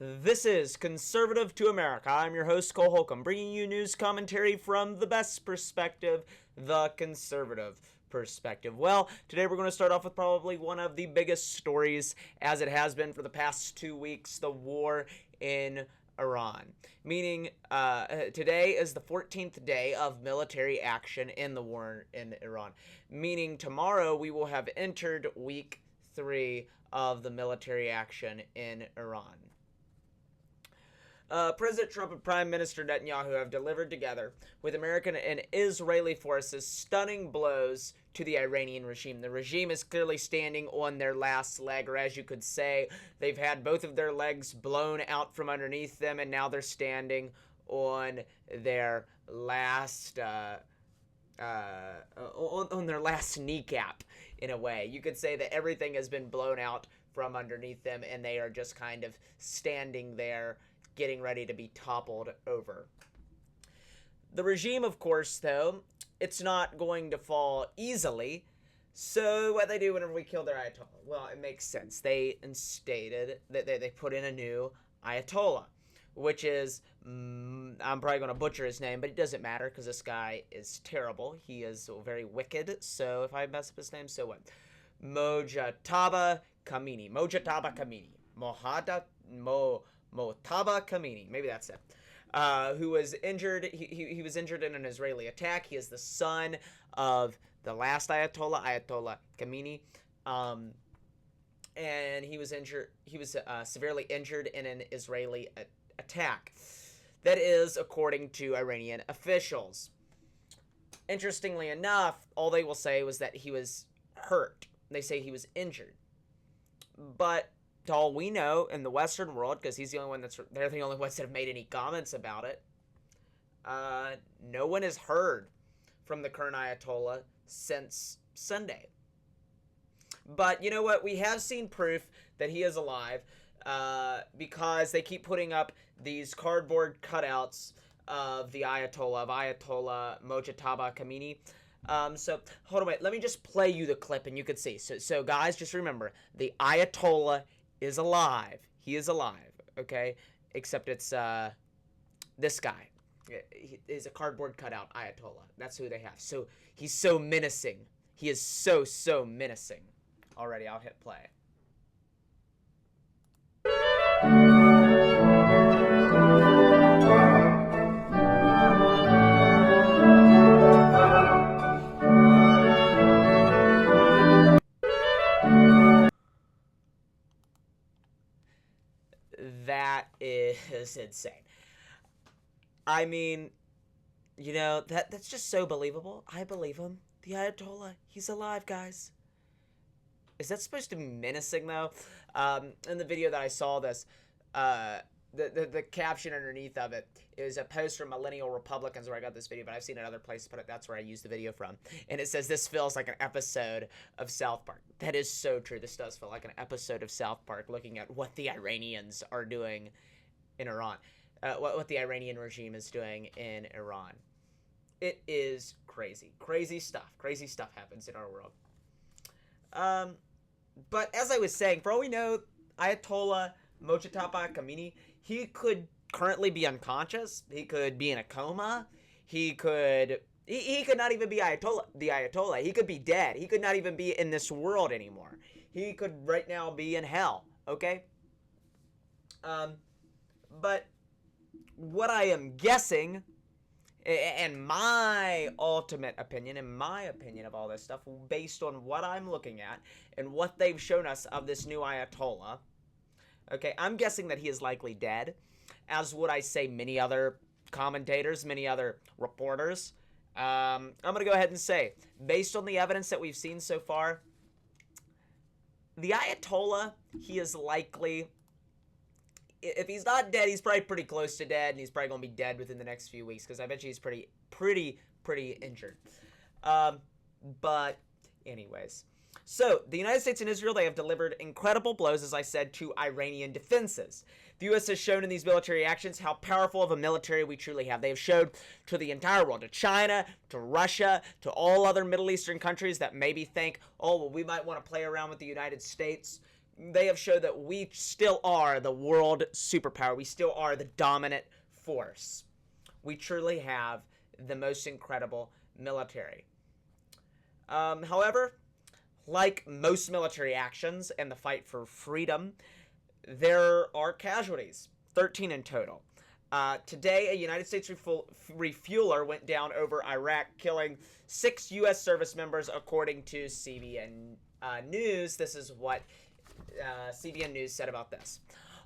This is Conservative to America. I'm your host, Cole Holcomb, bringing you news commentary from the best perspective, the conservative perspective. Well, today we're going to start off with probably one of the biggest stories, as it has been for the past 2 weeks, the war in Iran. Meaning, today is the 14th day of military action in the war in Iran. Meaning, tomorrow we will have entered week 3 of the military action in Iran. President Trump and Prime Minister Netanyahu have delivered together with American and Israeli forces stunning blows to the Iranian regime. The regime is clearly standing on their last leg, or as you could say, they've had both of their legs blown out from underneath them, and now they're standing on their last on their last kneecap. In a way, you could say that everything has been blown out from underneath them, and they are just kind of standing there, getting ready to be toppled over. The regime, of course, though, it's not going to fall easily. So what they do whenever we kill their Ayatollah? Well, it makes sense. They instated, they put in a new Ayatollah, which is, I'm probably going to butcher his name, but it doesn't matter because this guy is terrible. He is very wicked, so if I mess up his name, so what? Mojtaba Khamenei. Mojtaba Khamenei, maybe that's it, who was injured. He was injured in an Israeli attack. He is the son of the last Ayatollah Khamenei, and he was injured. He was severely injured in an Israeli attack. That is according to Iranian officials. Interestingly enough, all they will say was that he was hurt. They say he was injured, but to all we know in the Western world, because they're the only ones that have made any comments about it, no one has heard from the current Ayatollah since Sunday. But you know what? We have seen proof that he is alive, because they keep putting up these cardboard cutouts of the Ayatollah Mojtaba Khamenei. So hold on, wait. Let me just play you the clip, and you can see. So guys, just remember, the Ayatollah is alive. He is alive, okay? Except it's this guy. He is a cardboard cutout Ayatollah. That's who they have. So he's so menacing. He is so menacing. Already, I'll hit play. That is insane. I mean, you know, that's just so believable. I believe him. The Ayatollah, he's alive, guys. Is that supposed to be menacing, though? In the video that I saw this, the caption underneath of it is a post from Millennial Republicans where I got this video, but I've seen it other places, but that's where I used the video from. And it says, this feels like an episode of South Park. That is so true. This does feel like an episode of South Park, looking at what the Iranians are doing in Iran. What the Iranian regime is doing in Iran. It is crazy. Crazy stuff. Crazy stuff happens in our world. But as I was saying, for all we know, Ayatollah Mojtaba Khamenei, he could currently be unconscious. He could be in a coma. He could not even be the Ayatollah. He could be dead. He could not even be in this world anymore. He could right now be in hell, okay? But what I am guessing, and my ultimate opinion, of all this stuff, based on what I'm looking at and what they've shown us of this new Ayatollah, okay, I'm guessing that he is likely dead, as would I say many other commentators, many other reporters. I'm going to go ahead and say, based on the evidence that we've seen so far, the Ayatollah, he is likely, if he's not dead, he's probably pretty close to dead, and he's probably going to be dead within the next few weeks, because I bet you he's pretty injured. But anyways, so the United States and Israel, they have delivered incredible blows, as I said, to Iranian defenses. The U.S. has shown in these military actions how powerful of a military we truly have. They have showed to the entire world, to China, to Russia, to all other Middle Eastern countries that maybe think, oh, well, we might want to play around with the United States. they have showed that we still are the world superpower. We still are the dominant force. We truly have the most incredible military. However, like most military actions and the fight for freedom, there are casualties, 13 in total. Today, a United States refueler went down over Iraq, killing 6 U.S. service members, according to CBN News. This is what CBN News said about this.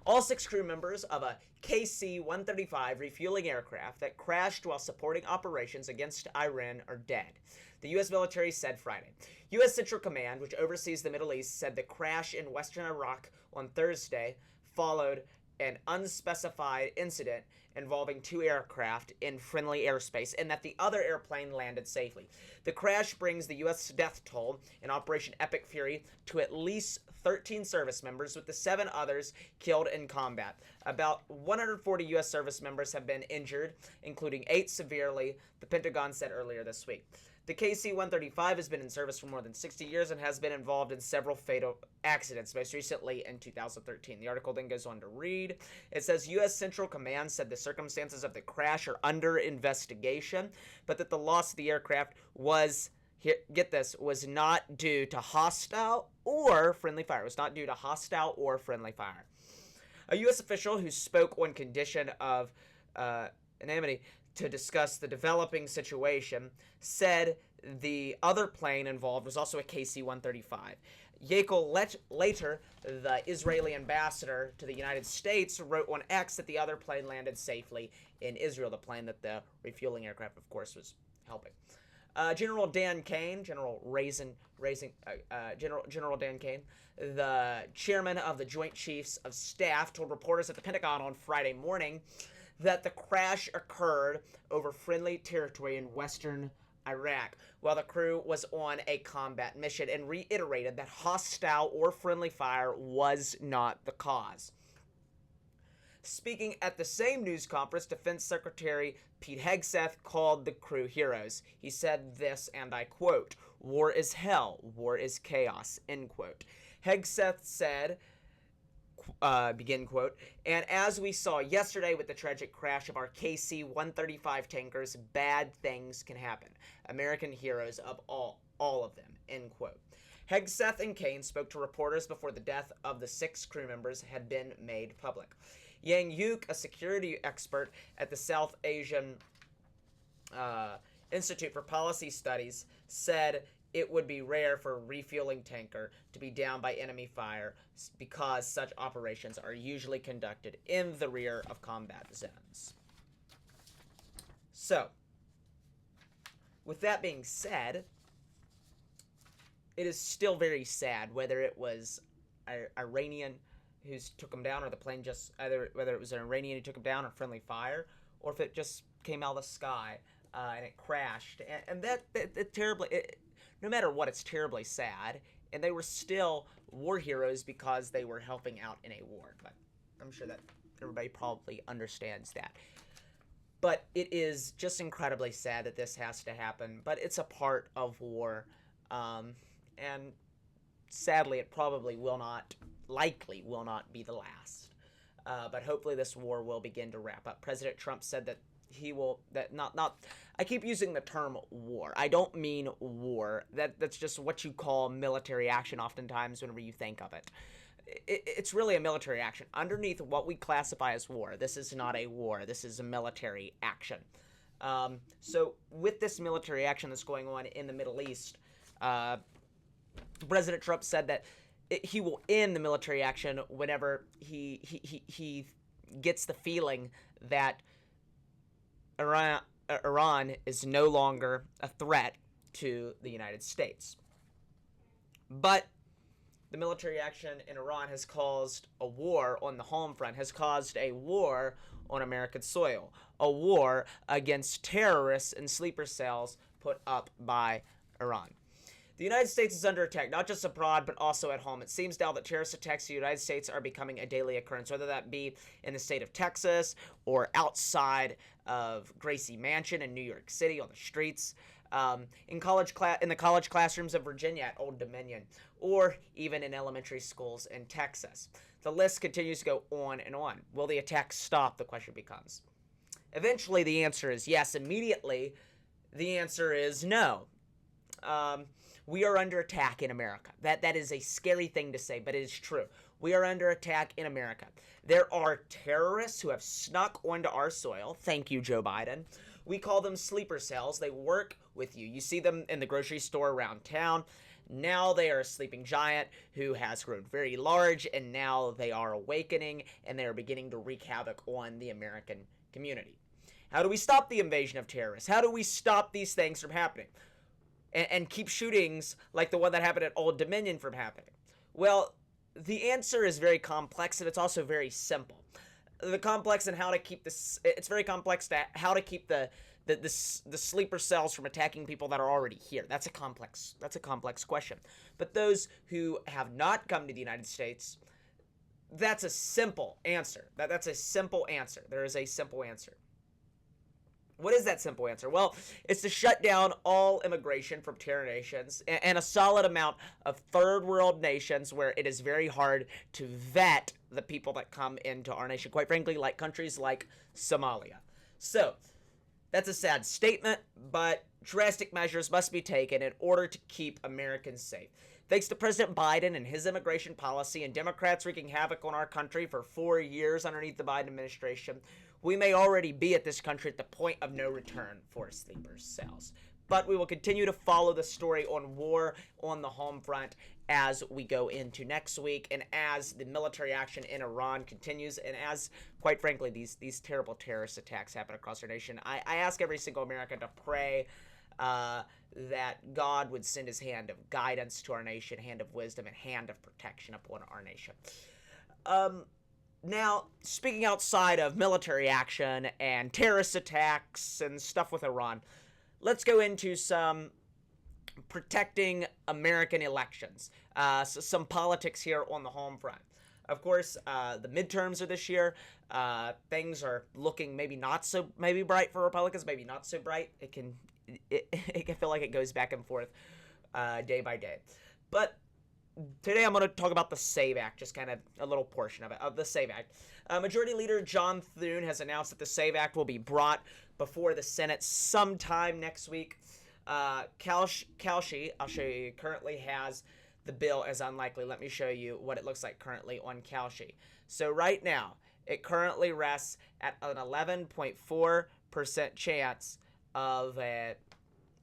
All 6 crew members of a KC-135 refueling aircraft that crashed while supporting operations against Iran are dead, the U.S. military said Friday. U.S. Central Command, which oversees the Middle East, said the crash in western Iraq on Thursday followed an unspecified incident involving 2 aircraft in friendly airspace, and that the other airplane landed safely. The crash brings the U.S. death toll in Operation Epic Fury to at least 13 service members, with the 7 others killed in combat. About 140 U.S. service members have been injured, including 8 severely, the Pentagon said earlier this week. The KC-135 has been in service for more than 60 years and has been involved in several fatal accidents, most recently in 2013. The article then goes on to read. It says U.S. Central Command said the circumstances of the crash are under investigation, but that the loss of the aircraft was, get this, was not due to hostile or friendly fire. It was not due to hostile or friendly fire. A U.S. official who spoke on condition of anonymity to discuss the developing situation said the other plane involved was also a KC-135. Later, the Israeli ambassador to the United States wrote on X that the other plane landed safely in Israel, the plane that the refueling aircraft, of course, was helping. General Dan Cain, General Dan Cain, the chairman of the Joint Chiefs of Staff, told reporters at the Pentagon on Friday morning that the crash occurred over friendly territory in western Iraq while the crew was on a combat mission, and reiterated that hostile or friendly fire was not the cause. Speaking at the same news conference, Defense Secretary Pete Hegseth called the crew heroes. He said this, and I quote, "War is hell, war is chaos," end quote. Hegseth said, begin quote, "And as we saw yesterday with the tragic crash of our KC-135 tankers, bad things can happen. American heroes of all of them," end quote. Hegseth and Cain spoke to reporters before the death of the 6 crew members had been made public. Yang Yuk, a security expert at the South Asian Institute for Policy Studies, said it would be rare for a refueling tanker to be down by enemy fire because such operations are usually conducted in the rear of combat zones. So, with that being said, it is still very sad whether it was Iranian who took them down, or the plane just, whether it was an Iranian who took them down or friendly fire, or if it just came out of the sky and it crashed. And that terribly... no matter what, it's terribly sad, and they were still war heroes because they were helping out in a war. But I'm sure that everybody probably understands that. But it is just incredibly sad that this has to happen, but it's a part of war, and sadly it probably likely will not be the last. But hopefully this war will begin to wrap up. President Trump said that I keep using the term war. I don't mean war. That's just what you call military action oftentimes whenever you think of it. It's really a military action. Underneath what we classify as war, this is not a war. This is a military action. So with this military action that's going on in the Middle East, President Trump said that he will end the military action whenever he gets the feeling that Iran is no longer a threat to the United States. But the military action in Iran has caused a war on the home front, has caused a war on American soil, a war against terrorists and sleeper cells put up by Iran. The United States is under attack, not just abroad, but also at home. It seems now that terrorist attacks in the United States are becoming a daily occurrence, whether that be in the state of Texas or outside of Gracie Mansion in New York City on the streets. in the college classrooms of Virginia at Old Dominion, or even in elementary schools in Texas. The list continues to go on and on. Will the attacks stop? The question becomes. Eventually, the answer is yes. Immediately, the answer is no. We are under attack in America. That is a scary thing to say, but it is true. We are under attack in America. There are terrorists who have snuck onto our soil. Thank you, Joe Biden. We call them sleeper cells. They work with you. You see them in the grocery store around town. Now they are a sleeping giant who has grown very large, and now they are awakening, and they are beginning to wreak havoc on the American community. How do we stop the invasion of terrorists? How do we stop these things from happening? And keep shootings like the one that happened at Old Dominion from happening? Well, the answer is very complex, and it's also very simple. The complex and how to keep this, it's very complex to how to keep the sleeper cells from attacking people that are already here. That's a complex question. But those who have not come to the United States, that's a simple answer. That's a simple answer. There is a simple answer. What is that simple answer? Well, it's to shut down all immigration from terror nations and a solid amount of third world nations where it is very hard to vet the people that come into our nation. Quite frankly, like countries like Somalia. So, that's a sad statement, but drastic measures must be taken in order to keep Americans safe. Thanks to President Biden and his immigration policy and Democrats wreaking havoc on our country for 4 years underneath the Biden administration, we may already be at this country at the point of no return for sleeper cells. But we will continue to follow the story on war on the home front as we go into next week, and as the military action in Iran continues, and as, quite frankly, these terrible terrorist attacks happen across our nation. I ask every single American to pray that God would send his hand of guidance to our nation, hand of wisdom, and hand of protection upon our nation. Now, speaking outside of military action and terrorist attacks and stuff with Iran, let's go into some protecting American elections. So some politics here on the home front. Of course, the midterms are this year. Things are looking maybe bright for Republicans, maybe not so bright. It can feel like it goes back and forth day by day. But today I'm going to talk about the SAVE Act, just kind of a little portion of the SAVE Act. Majority Leader John Thune has announced that the SAVE Act will be brought before the Senate sometime next week. Kalshi, I'll show you, currently has the bill as unlikely. Let me show you what it looks like currently on Kalshi. So right now, it currently rests at an 11.4% chance of it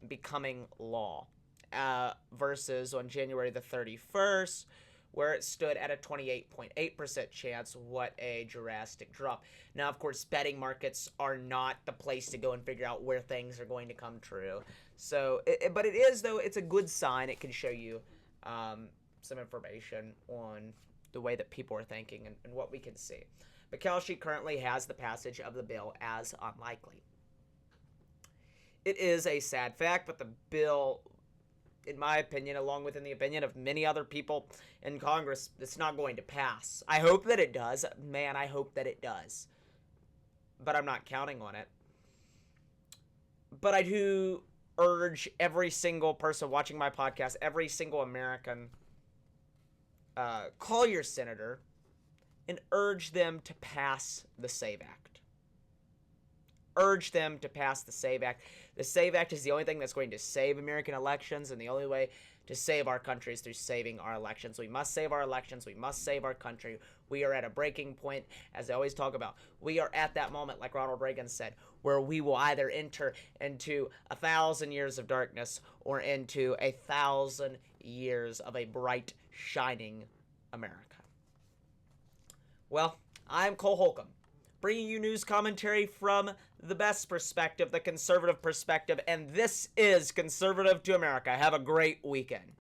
becoming law. Versus on January the 31st, where it stood at a 28.8% chance. What a drastic drop. Now, of course, betting markets are not the place to go and figure out where things are going to come true. So, but it is, though, it's a good sign. It can show you some information on the way that people are thinking and what we can see. But Kalshi currently has the passage of the bill as unlikely. It is a sad fact, but the bill, in my opinion, along with in the opinion of many other people in Congress, it's not going to pass. I hope that it does. Man, I hope that it does. But I'm not counting on it. But I do urge every single person watching my podcast, every single American, call your senator and urge them to pass the SAVE Act. Urge them to pass the SAVE Act. The SAVE Act is the only thing that's going to save American elections, and the only way to save our country is through saving our elections. We must save our elections. We must save our country. We are at a breaking point, as I always talk about. We are at that moment, like Ronald Reagan said, where we will either enter into 1,000 years of darkness or into 1,000 years of a bright, shining America. Well, I'm Cole Holcomb, bringing you news commentary from the best perspective, the conservative perspective, and this is Conservative to America. Have a great weekend.